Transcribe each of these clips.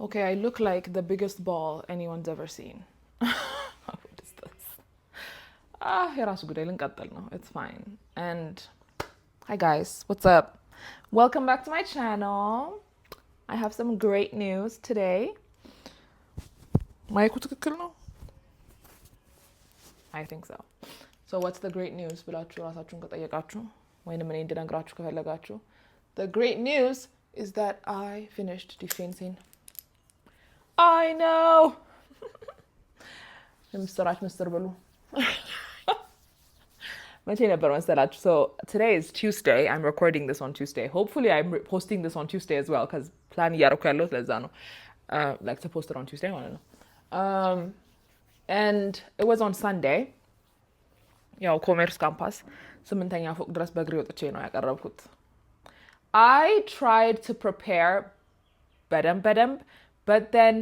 Okay, I look like the biggest ball anyone's ever seen. What is this? የራሱ ጉዳይ ልንቀጥል ነው. It's fine. And hi guys, what's up? Welcome back to my channel. I have some great news today. ማይኩ ትክክል ነው? I think so. So what's the great news ብላችሁ ራሳችሁን ከጠየቃችሁ ወይንም እኔ እንድነግራችሁ ከፈለጋችሁ, the great news is that I finished defensing. I know. የምስራች ምስር ብሉ. መቼ ነበር መሰላችሁ? So today is Tuesday. I'm recording this on Tuesday. Hopefully I'm posting this on Tuesday as well because plan እያደረኩ ያለሁት ለዛ ነው. Like to post it on Tuesday ማለት ነው. And it was on Sunday. ያው ኮሜርስ ካምፓስ 8ኛ ፎቅ ድረስ በእግሬ ወጥቼ ነው ያቀረብኩት. I tried to prepare በደንብ but then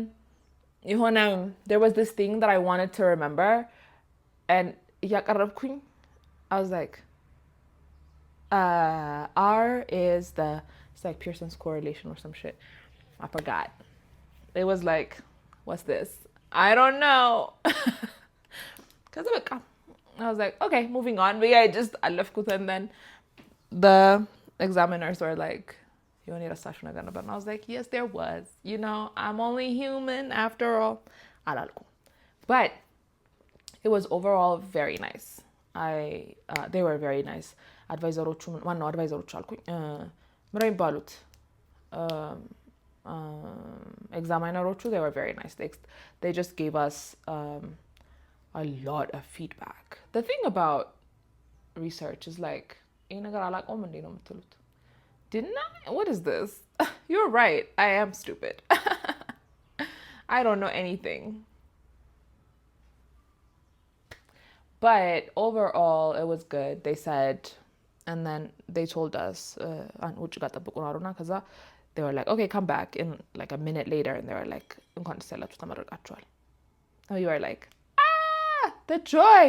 there was this thing that I wanted to remember and እያቀረብኩኝ I was like, R is it's like Pearson's correlation or some shit. I forgot. It was like, what's this? I don't know. Because of it. I was like, okay, moving on. But yeah, I left and then the examiners were like, you need a session again. But I was like, yes, there was. I'm only human after all. But it was overall very nice. They were very nice. Advisoሮቹ ማነው አድቫይዘሮቹ አልኩኝ ምንድነው የሚባሉት examineሮቹ, they were very nice. They just gave us a lot of feedback. The thing about research is like ይሄ ነገር አላውቀውም እንዴ ነው የምትሉት? Didn't I? What is this? You're right. I am stupid. I don't know anything. But overall, it was good. They said, and then they told us, they were like, okay, come back in like a minute later. And they were like, and we were like, the joy.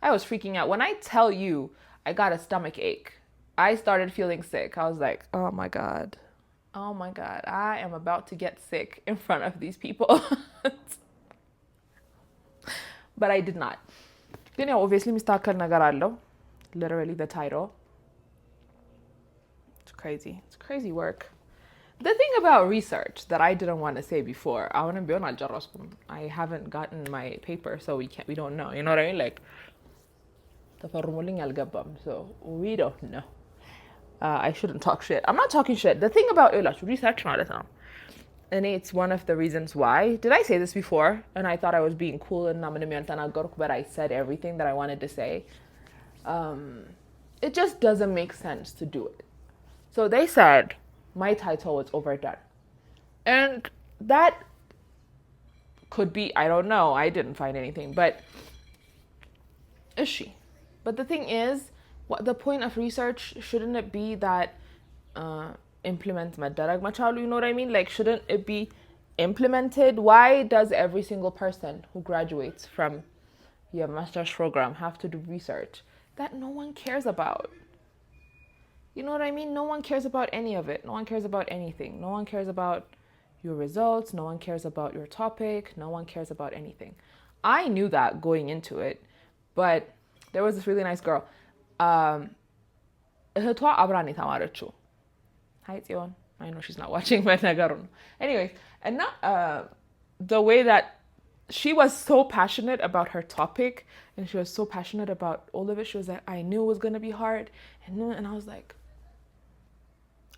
I was freaking out. When I tell you I got a stomach ache, I started feeling sick. I was like, oh my God, I am about to get sick in front of these people. But I did not. ግን ያው obviously የሚስተካከል ነገር አለው. Literally the title. It's crazy work. The thing about research that I didn't want to say before, አሁንም ቢሆን አልጨረስኩም. I haven't gotten my paper, so we don't know. You know what I mean? Like ተፈርሞልኝ አልገባም, so we don't know. I shouldn't talk shit. I'm not talking shit. The thing about research ማለት ነው. And it's one of the reasons why. Did I say this before? And I thought I was being cool and but I said everything that I wanted to say. It just doesn't make sense to do it. So they said my title was overdone. And that could be, I don't know. I didn't find anything. But is she? But the thing is, the point of research, shouldn't it be that implement መደረግ መቻሉ? You know what I mean? Like, shouldn't it be implemented? Why does every single person who graduates from your master's program have to do research that no one cares about? You know what I mean? No one cares about any of it. No one cares about anything. No one cares about your results. No one cares about your topic. No one cares about anything. I knew that going into it, but there was this really nice girl. እህቷ አብራን የተማረችው. Hi, Tion. I know she's not watching, but anyways, and not the way that she was so passionate about her topic and she was so passionate about all of it. She was like, I knew it was going to be hard. And I was like,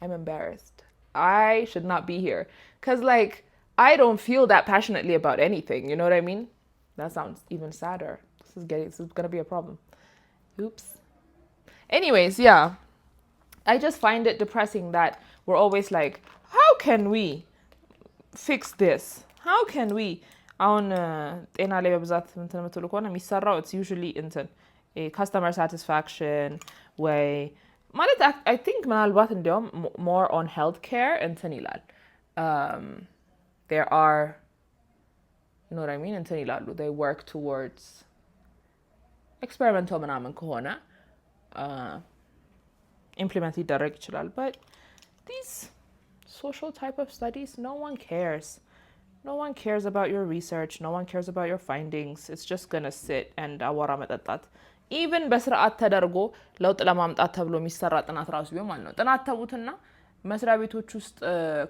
I'm embarrassed. I should not be here. Because, like, I don't feel that passionately about anything. You know what I mean? That sounds even sadder. This is going to be a problem. Oops. Anyways, yeah. I just find it depressing that we're always like, how can we fix this? How can we? አሁን ጤና ላይ በብዛት እንትን የምትሉ ከሆነ የሚሰራው it's usually እንትን customer satisfaction ወይ ማለት I think ምናልባት እንዲያውም more on healthcare እንትን ይላል. There are, you know what I mean? እንትን ይላሉ. They work towards experimental ምናምን ከሆነ implement ይደረግ ይችላል. But these social type of studies, no one cares. No one cares about your research. No one cares about your findings. It's just gonna sit and አቧራ መጠጣት። ኢቨን በስርዓት ተደርጎ ለውጥ ለማምጣት ተብሎ የሚሰራ ጥናት ራሱ ቢሆን ማለት ነው። ጥናት ተውትና መስሪያ ቤቶች ውስጥ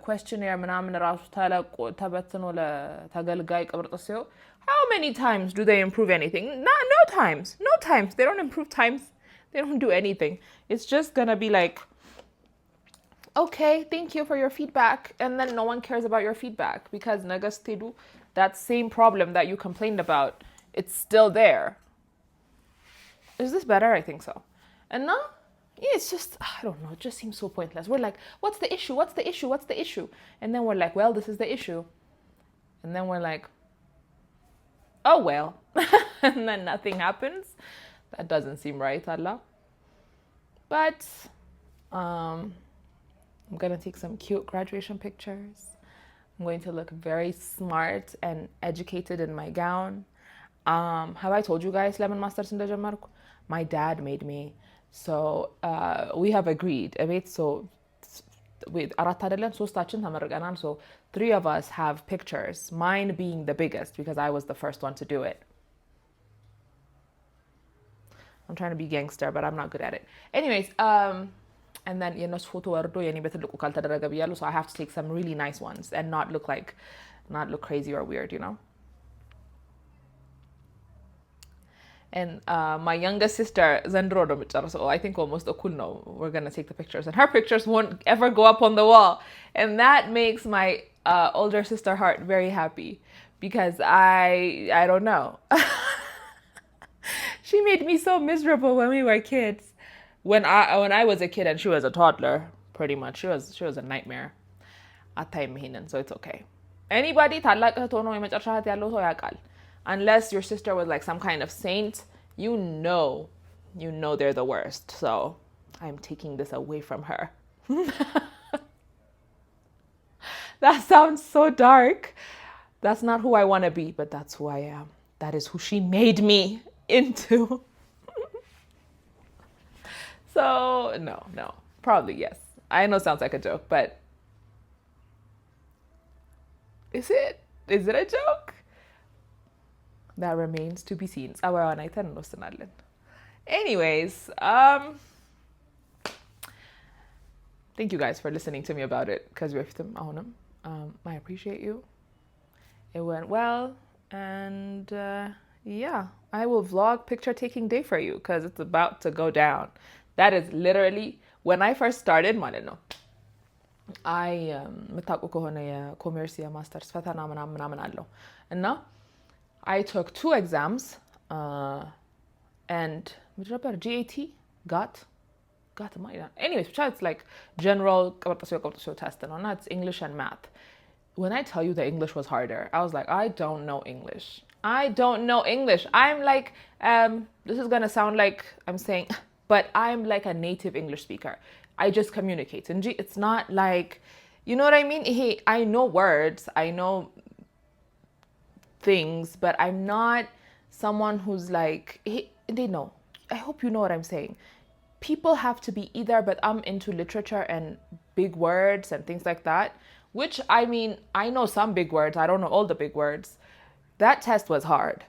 questionnaire ምናምን ራሱ ተለቆ ተበትኖ ለተገልጋይ ቅብርጥሴው how many times do they improve anything? No times. No times. They don't improve times. They don't do anything. It's just gonna be like, okay, thank you for your feedback. And then no one cares about your feedback because nagastedu, that same problem that you complained about, it's still there. Is this better? I think so. And now, yeah, it's just, I don't know, it just seems so pointless. We're like, what's the issue? What's the issue? What's the issue? And then we're like, well, this is the issue. And then we're like, oh, well. And then nothing happens. That doesn't seem right, Allah. But, I'm going to take some cute graduation pictures. I'm going to look very smart and educated in my gown. Have I told you guys lemon masters in the My dad made me. So we have agreed. So so 3 of us have pictures. Mine being the biggest because I was the first one to do it. I'm trying to be gangster, but I'm not good at it. Anyways, and then የነሱ ፎቶ ወርዶ የኔ በትልቁ ካልተደረገ ብያለሁ, so I have to take some really nice ones and not look crazy or weird, you know. And my youngest sister ዘንድሮ ነው የምጨርሰው. I think almost እኩል ነው. We're gonna take the pictures and her pictures won't ever go up on the wall, and that makes my older sister heart very happy because I don't know. She made me so miserable when we were kids. When I was a kid and she was a toddler, pretty much. She was a nightmare. አታይም so it's okay. Anybody ታላቅ እህት ሆኖ የመጨረሻ እህት ያለው ሰው ያውቃል. Unless your sister was like some kind of saint, you know they're the worst. So I'm taking this away from her. That sounds so dark. That's not who I want to be, but that's who I am. That is who she made me into. So, no. Probably yes. I know it sounds like a joke, but is it? Is it a joke? That remains to be seen. Anyways, thank you guys for listening to me about it. Because I appreciate you. It went well. And yeah, I will vlog picture taking day for you because it's about to go down. That is literally when I first started. I የምታውቁ ከሆነ የኮሜርስ የማስተርስ ፈተና ምናምን አለው እና I took 2 exams and GAT got anyways, it's like general test and it's English and math. When I tell you the English was harder, I was like, I don't know English. I'm like this is gonna sound like I'm saying, but I'm like a native English speaker. I just communicate and it's not like, you know what I mean? Hey, I know words, I know things, but I'm not someone who's like, hey, they know. I hope you know what I'm saying. People have to be either, but I'm into literature and big words and things like that, which I mean, I know some big words. I don't know all the big words. That test was hard.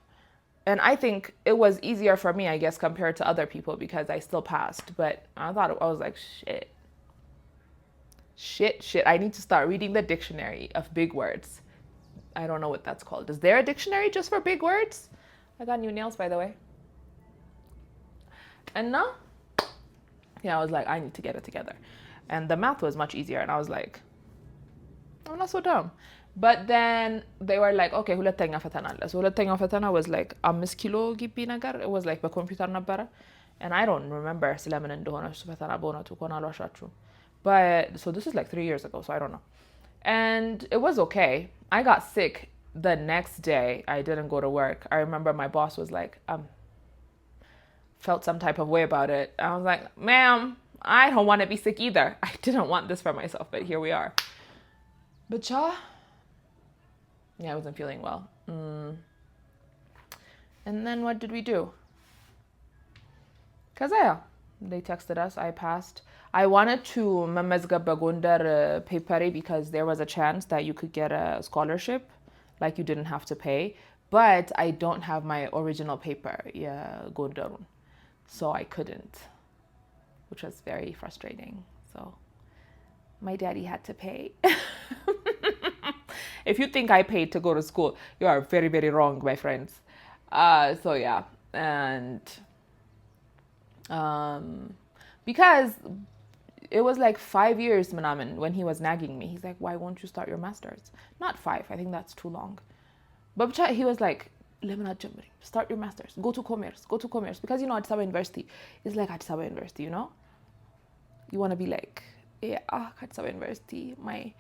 And I think it was easier for me, I guess, compared to other people because I still passed. But I was like, shit. I need to start reading the dictionary of big words. I don't know what that's called. Is there a dictionary just for big words? I got new nails, by the way. And now, I was like, I need to get it together. And the math was much easier. And I was like, I'm not so dumb. But then they were like, okay, ሁለተኛ ፈተና አለ. So ሁለተኛ ፈተና was like 5 ኪሎ ግቢ ነገር. It was like በኮምፒውተር ነበረ. And I don't remember ስለምን እንደሆነ እሱ ፈተና በእውነቱ ከሆነ አልዋሻችሁም. But so this is like 3 years ago, so I don't know. And it was okay. I got sick the next day. I didn't go to work. I remember my boss was like, felt some type of way about it. I was like, ma'am, I don't want to be sick either. I didn't want this for myself, but here we are. But I wasn't feeling well. And then what did we do? Because they texted us. I passed. I wanted to መመዝገብ በጎንደር paper because there was a chance that you could get a scholarship like you didn't have to pay. But I don't have my original paper, yeah, Gondarun. So I couldn't, which was very frustrating. So my daddy had to pay. If you think I paid to go to school, you are very, very wrong, my friends. So yeah, and because it was like 5 years, Manaman, when he was nagging me. He's like, why won't you start your master's? Not 5, I think that's too long. But he was like, start your master's, go to commerce, because you know Addis Ababa University is like Addis Ababa University, you know. You want to be like, yeah, Addis Ababa University, my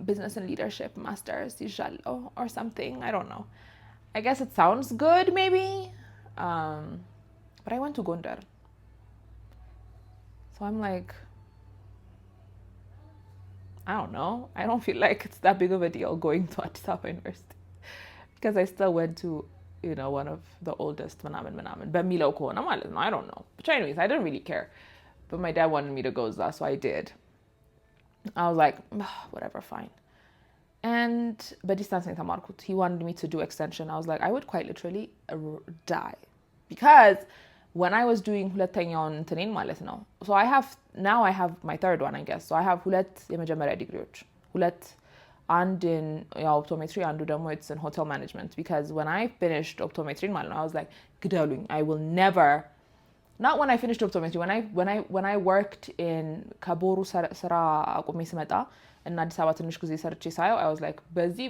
business and leadership master's, or something. I don't know. I guess it sounds good, maybe. But I went to Gondar. So I'm like, I don't know. I don't feel like it's that big of a deal going to Addis Ababa University. Because I still went to, you know, one of the oldest Manaman. በሚለው ከሆነ ማለት ነው. I don't know. But anyways, I didn't really care. But my dad wanted me to go, so I did. I was like, whatever, fine. And በዲስታንስ ነው የተማርኩት. He wanted me to do extension. I was like, I would quite literally die. Because when I was doing ሁለተኛውን እንትኔን ማለት ነው. So I have my third one, I guess. So I have ሁለት የመጀመሪያ ዲግሪዎች. ሁለት and in optometry and ደግሞ it's in hotel management, because when I finished optometry I was like, ግደሉኝ, I will never, not when I finished optometry, when I worked in ከቦሩ ስራ አቁሜ ስመጣ እና አዲስ አበባ ትንሽ ጊዜ ሰርቼ ሳየው I was like, በዚህ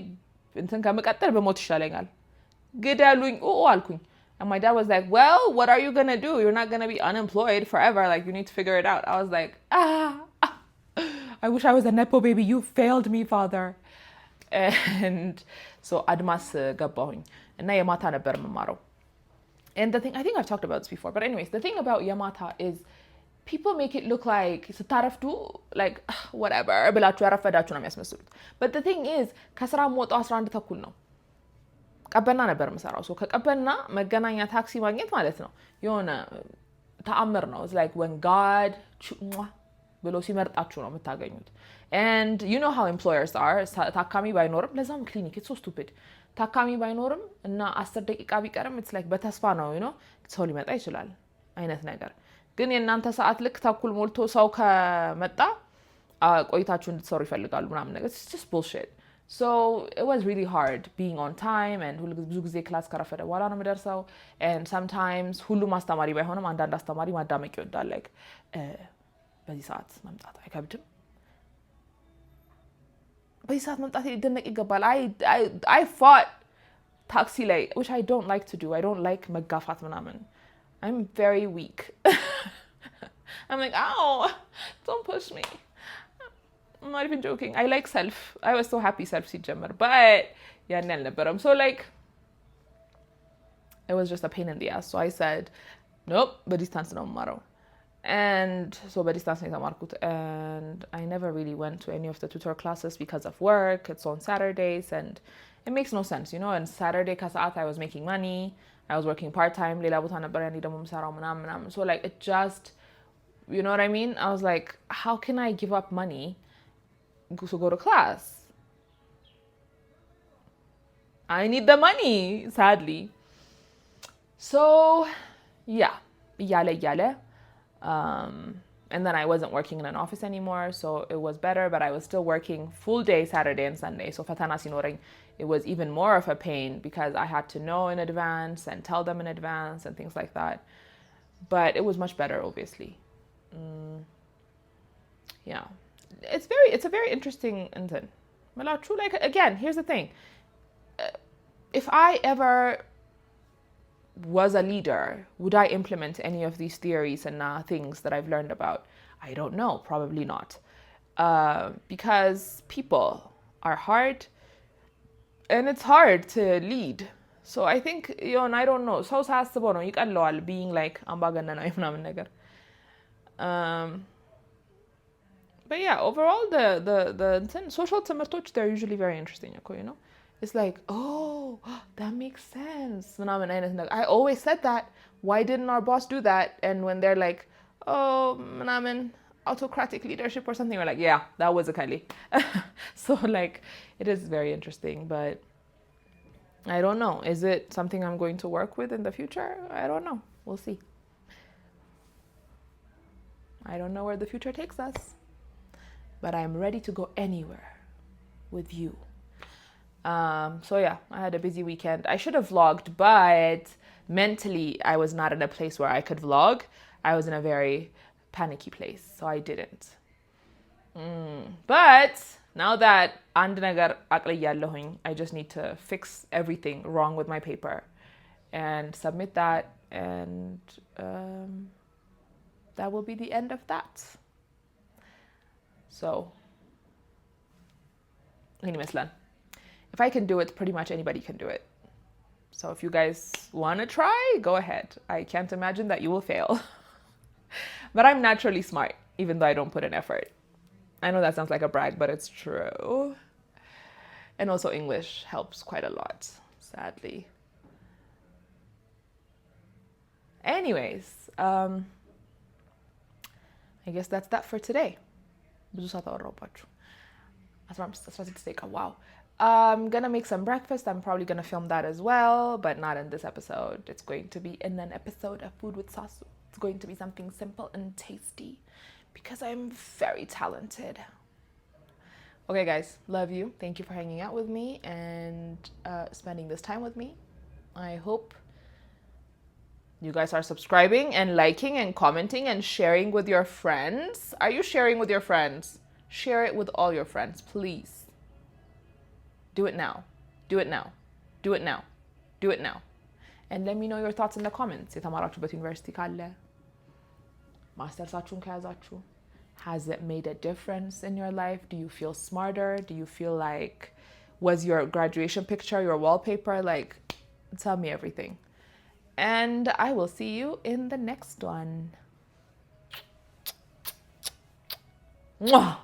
እንትን ከመቀጠል በሞት ይሻለኛል, ግደሉኝ አልኩኝ. And my dad was like, well, what are you gonna do? You're not gonna be unemployed forever, like you need to figure it out. I was like, I wish I was a nepo baby. You failed me, father. And so አድማስ ገባሁኝ እና የማታ ነበር የምማረው. And the thing, I think I've talked about this before, but anyways, the thing about የማታ is people make it look like ስታረፍዱ like whatever ብላችሁ ያረፈዳችሁ ነው የሚያስመስሉት. But the thing is ከስራ የምወጣው 11 ተኩል ነው. ቀበና ነበር የምሰራው. so ከቀበና መገናኛ ታክሲ ማግኘት ማለት ነው የሆነ ተአምር ነው. It's like when God ብሎ ሲመርጣችሁ ነው የምታገኙት. And you know how employers are. ታካሚ ባይኖርም ለዛም ክሊኒክ it's so stupid. ታካሚ ባይኖርም እና 10 ደቂቃ ቢቀርም it's like በተስፋ ነው, you know, ሰው ሊመጣ ይችላል አይነት ነገር. ግን የእናንተ ሰዓት ልክ ተኩል ሞልቶ ሰው ከመጣ ቆይታችሁ እንድትሰሩ ይፈልጋሉ ምናምን ነገር. It's just bullshit. So it was really hard being on time, and ብዙ ጊዜ ክላስ ከረፈደ በኋላ ነው የምደርሰው. And sometimes ሁሉም አስተማሪ ባይሆንም አንዳንድ አስተማሪ ማዳመቅ ይወዳል. like በዚህ ሰዓት መምጣት አይከብድም፣ በዚህ ሰዓት መምጣት ሊደነቅ ይገባል. I fought ታክሲ ላይ, which I don't like to do. I don't like መጋፋት ምናምን. I'm very weak. I'm like, ow, don't push me. I'm not even joking. I like self. I was so happy self ሲጀመር, but ያን አልነበረም. So like it was just a pain in the ass. So I said, nope, በዲስታንስ ነው የምማረው. And so በዲስታንስ ነው የተማርኩት. And I never really went to any of the tutor classes because of work. It's on Saturdays and it makes no sense, you know. And Saturday ከሰዓት I was making money. I was working part-time. ሌላ ቦታ ነበር ያኔ ደግሞ የምሰራው ምናምን. So like it just, you know what I mean? I was like, how can I give up money to go to class? I need the money, sadly. So yeah, እያለ and then I wasn't working in an office anymore, so it was better, but I was still working full day Saturday and Sunday. So ፈተና ሲኖረኝ it was even more of a pain because I had to know in advance and tell them in advance and things like that. But it was much better, obviously. Yeah, it's a very interesting thing. Like again, here's the thing. If I ever was a leader, would I implement any of these theories and things that I've learned about? I don't know, probably not. Because people are hard, and it's hard to lead. So I think, you know, I don't know. So ሳስበው ነው ይቀለዋል being like አምባገነናዊ ምናምን ነገር. But yeah, overall the social ትምህርቶች, they're usually very interesting, you know. It's like, oh, that makes sense. I always said that. Why didn't our boss do that? And when they're like, oh, autocratic leadership or something, we're like, yeah, that was a Kali. So like, it is very interesting. But I don't know. Is it something I'm going to work with in the future? I don't know. We'll see. I don't know where the future takes us, but I'm ready to go anywhere with you. So yeah, I had a busy weekend. I should have vlogged, but mentally I was not in a place where I could vlog. I was in a very panicky place, so I didn't. But now that አንድ ነገር አቅልያለሁኝ, I just need to fix everything wrong with my paper and submit that, and that will be the end of that. So, ይህን ይመስላል. If I can do it, pretty much anybody can do it. So if you guys want to try, go ahead. I can't imagine that you will fail. But I'm naturally smart, even though I don't put in effort. I know that sounds like a brag, but it's true. And also English helps quite a lot, sadly. Anyways, I guess that's that for today. Wow. I'm gonna make some breakfast. I'm probably gonna film that as well, but not in this episode. It's going to be in an episode of Food with Sasu. It's going to be something simple and tasty because I'm very talented. Okay, guys, love you. Thank you for hanging out with me and spending this time with me. I hope you guys are subscribing and liking and commenting and sharing with your friends. Are you sharing with your friends? Share it with all your friends, please. Do it now. Do it now. Do it now. Do it now. And let me know your thoughts in the comments. የተማራችሁበት ዩኒቨርሲቲ ካለ ማስተርሳችሁን ከያዛችሁ, has it made a difference in your life? Do you feel smarter? Do you feel like, was your graduation picture your wallpaper? Like, tell me everything. And I will see you in the next one. Mwah!